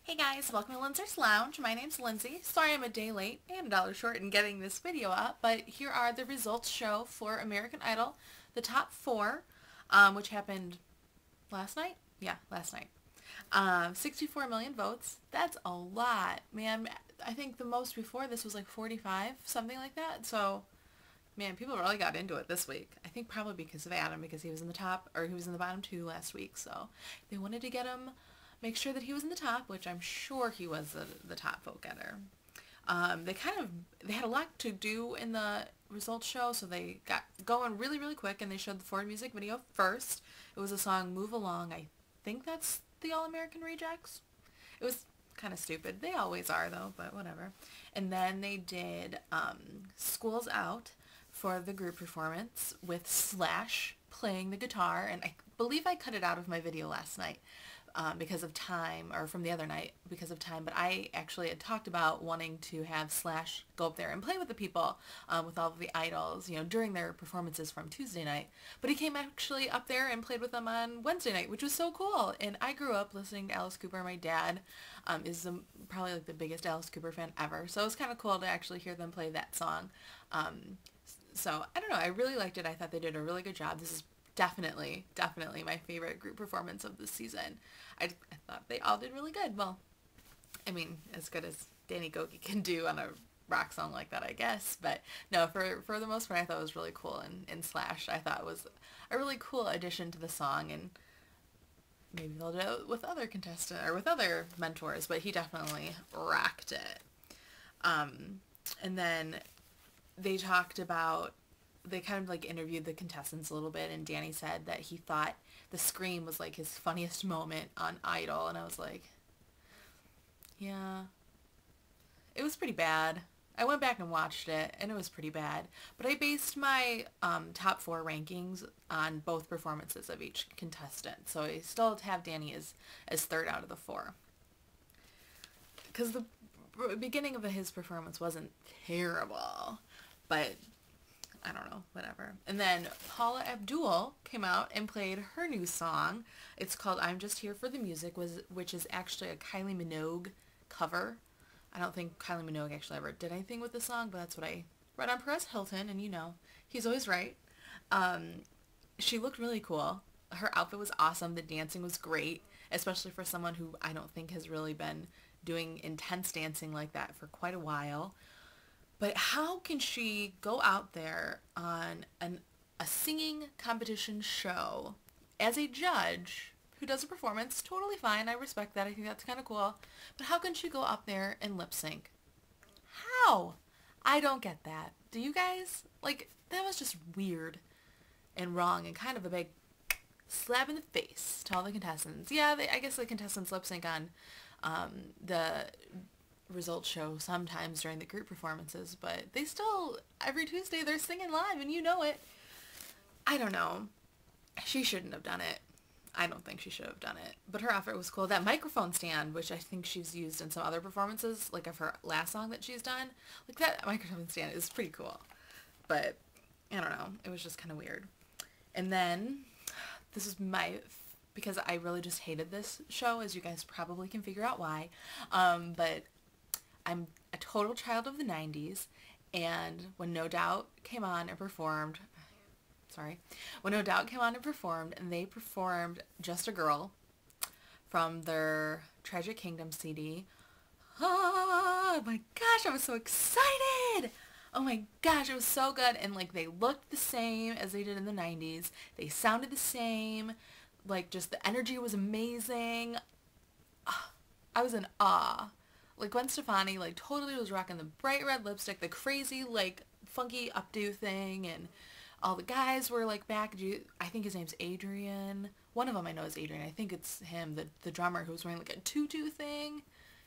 Hey guys, welcome to Linzers Lounge. My name's Lindsay. Sorry I'm a day late and a dollar short in getting this video up, but here are the results show for American Idol, the top four, which happened last night? Yeah, last night. 64 million votes. That's a lot, man. I think the most before this was like 45, something like that. So, man, people really got into it this week. I think probably because of Adam, because he was in the top, or he was in the bottom two last week. So they wanted to get him, make sure that he was in the top, which I'm sure he was the top vote getter. They had a lot to do in the results show, so they got going really, really quick, and they showed the Ford music video first. It was a song, Move Along. I think that's the All-American Rejects. It was kind of stupid. They always are, though, but whatever. And then they did School's Out for the group performance with Slash playing the guitar, and I believe I cut it out of my video last night because of time, or from the other night because of time, but I actually had talked about wanting to have Slash go up there and play with the people, with all of the idols, you know, during their performances from Tuesday night, but he came actually up there and played with them on Wednesday night, which was so cool. And I grew up listening to Alice Cooper. My dad is probably like the biggest Alice Cooper fan ever, so it was kind of cool to actually hear them play that song. So I don't know, I really liked it. I thought they did a really good job. This is definitely my favorite group performance of the season. I thought they all did really good. Well, I mean, as good as Danny Gogi can do on a rock song like that, I guess. But no, for the most part, I thought it was really cool. And Slash, I thought was a really cool addition to the song. And maybe they'll do it with other contestants or with other mentors, but he definitely rocked it. And then they talked about, they kind of like interviewed the contestants a little bit, and Danny said that he thought the scream was like his funniest moment on Idol, and I was like, yeah, it was pretty bad. I went back and watched it, and it was pretty bad, but I based my top four rankings on both performances of each contestant, so I still have Danny as third out of the four, because the beginning of his performance wasn't terrible, but I don't know, whatever. And then Paula Abdul came out and played her new song. It's called I'm Just Here for the Music, which is actually a Kylie Minogue cover. I don't think Kylie Minogue actually ever did anything with the song, but that's what I read on Perez Hilton, and you know, he's always right. She looked really cool. Her outfit was awesome. The dancing was great, especially for someone who I don't think has really been doing intense dancing like that for quite a while. But how can she go out there on a singing competition show as a judge who does a performance? Totally fine. I respect that. I think that's kind of cool. But how can she go up there and lip sync? How? I don't get that. Do you guys? Like, that was just weird and wrong and kind of a big slap in the face to all the contestants. Yeah, I guess the contestants lip sync on the results show sometimes during the group performances, but they still, every Tuesday they're singing live, and you know it. I don't know. She shouldn't have done it. I don't think she should have done it. But her outfit was cool. That microphone stand, which I think she's used in some other performances, like of her last song that she's done, like that microphone stand is pretty cool. But, I don't know. It was just kind of weird. And then, this is because I really just hated this show, as you guys probably can figure out why. But I'm a total child of the 90s, and when No Doubt came on and performed, when No Doubt came on and performed, and they performed Just a Girl from their Tragic Kingdom CD, oh my gosh, I was so excited! Oh my gosh, it was so good, and like they looked the same as they did in the 90s, they sounded the same, like just the energy was amazing. I was in awe. Like, Gwen Stefani, like, totally was rocking the bright red lipstick, the crazy, like, funky updo thing, and all the guys were, like, back. I think his name's Adrian. One of them I know is Adrian. I think it's him, the drummer, who was wearing, like, a tutu thing.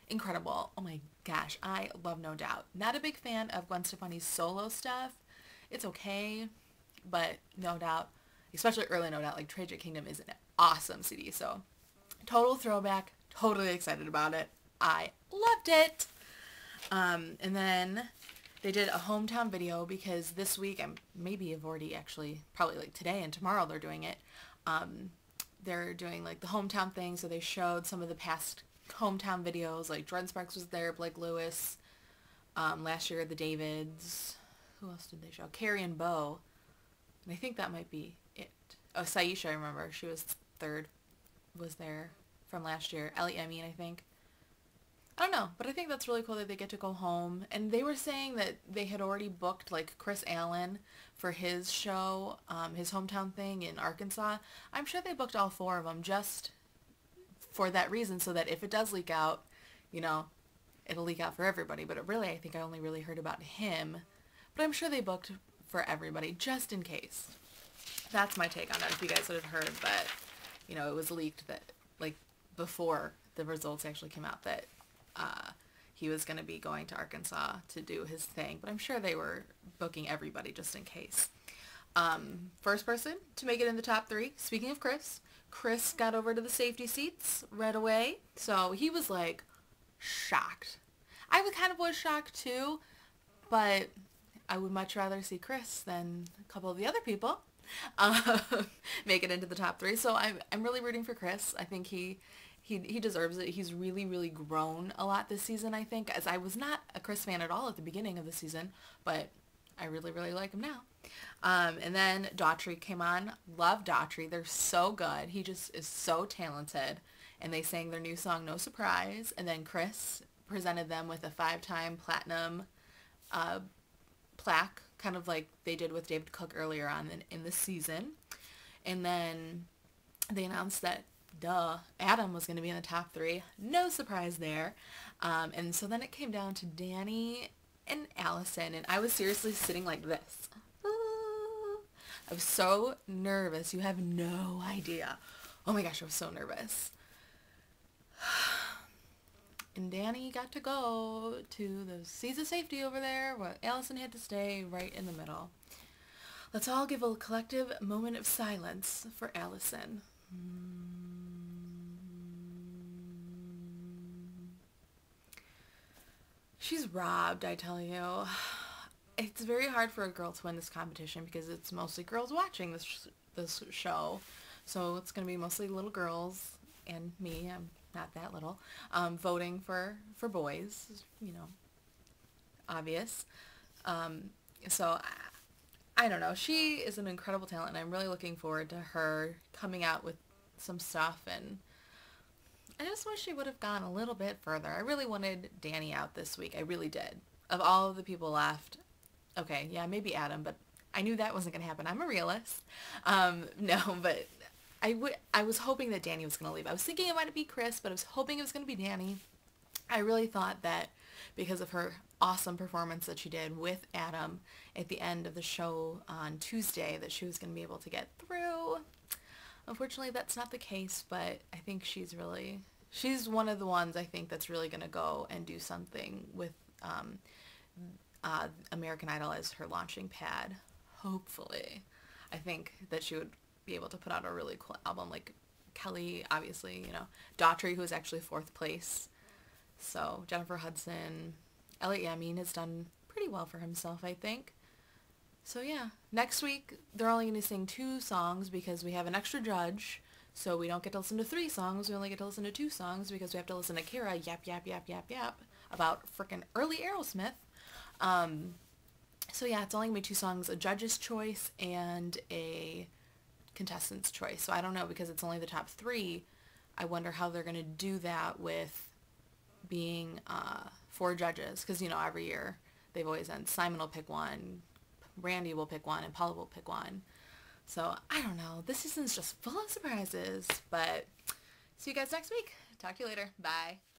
Incredible. Oh, my gosh. I love No Doubt. Not a big fan of Gwen Stefani's solo stuff. It's okay, but No Doubt, especially early No Doubt, like, Tragic Kingdom is an awesome CD, so total throwback. Totally excited about it. I loved it. And then they did a hometown video, because this week, maybe have already actually, probably like today and tomorrow they're doing it. They're doing like the hometown thing, so they showed some of the past hometown videos. Like Jordan Sparks was there, Blake Lewis. Last year, the Davids. Who else did they show? Carrie and Bo. And I think that might be it. Oh, Saisha, I remember. She was third. Was there from last year. Ellie Emmy, I think. I don't know, but I think that's really cool that they get to go home. And they were saying that they had already booked, like, Chris Allen for his show, his hometown thing in Arkansas. I'm sure they booked all 4 of them just for that reason, so that if it does leak out, you know, it'll leak out for everybody. But really, I think I only really heard about him. But I'm sure they booked for everybody, just in case. That's my take on that, if you guys had heard that, you know, it was leaked that, like, before the results actually came out, that he was going to be going to Arkansas to do his thing. But I'm sure they were booking everybody just in case. First person to make it in the top 3, speaking of Chris got over to the safety seats right away. So he was, like, shocked. I kind of was shocked too, but I would much rather see Chris than a couple of the other people make it into the top 3. So I'm really rooting for Chris. I think he deserves it. He's really, really grown a lot this season, I think, as I was not a Chris fan at all at the beginning of the season, but I really, really like him now. And then Daughtry came on. Love Daughtry. They're so good. He just is so talented. And they sang their new song, No Surprise. And then Chris presented them with a 5-time platinum plaque, kind of like they did with David Cook earlier on in the season. And then they announced that, Adam was going to be in the top 3. No surprise there. And so then it came down to Danny and Allison, and I was seriously sitting like this. I was so nervous. You have no idea. Oh my gosh, I was so nervous. And Danny got to go to the seats of safety over there, where Allison had to stay right in the middle. Let's all give a collective moment of silence for Allison. She's robbed, I tell you. It's very hard for a girl to win this competition because it's mostly girls watching this show. So it's going to be mostly little girls and me. I'm not that little. Voting for boys, you know, obvious. So I don't know. She is an incredible talent, and I'm really looking forward to her coming out with some stuff. And I just wish she would have gone a little bit further. I really wanted Danny out this week. I really did. Of all of the people left, okay, yeah, maybe Adam, but I knew that wasn't going to happen. I'm a realist. No, but I was hoping that Danny was going to leave. I was thinking it might be Chris, but I was hoping it was going to be Danny. I really thought that because of her awesome performance that she did with Adam at the end of the show on Tuesday, that she was going to be able to get through. Unfortunately, that's not the case, but I think she's one of the ones I think that's really going to go and do something with American Idol as her launching pad, hopefully. I think that she would be able to put out a really cool album, like Kelly, obviously, you know, Daughtry, who is actually 4th place. So Jennifer Hudson, Elliot Yamin has done pretty well for himself, I think. So yeah, next week they're only going to sing 2 songs because we have an extra judge. So we don't get to listen to 3 songs. We only get to listen to 2 songs because we have to listen to Kira yap, yap, yap, yap, yap about frickin' early Aerosmith. So yeah, it's only going to be 2 songs, a judge's choice and a contestant's choice. So I don't know, because it's only the top 3. I wonder how they're going to do that with being 4 judges. Because, you know, every year they've always done Simon will pick one, Randy will pick one, and Paula will pick one. So I don't know. This season's just full of surprises. But see you guys next week. Talk to you later. Bye.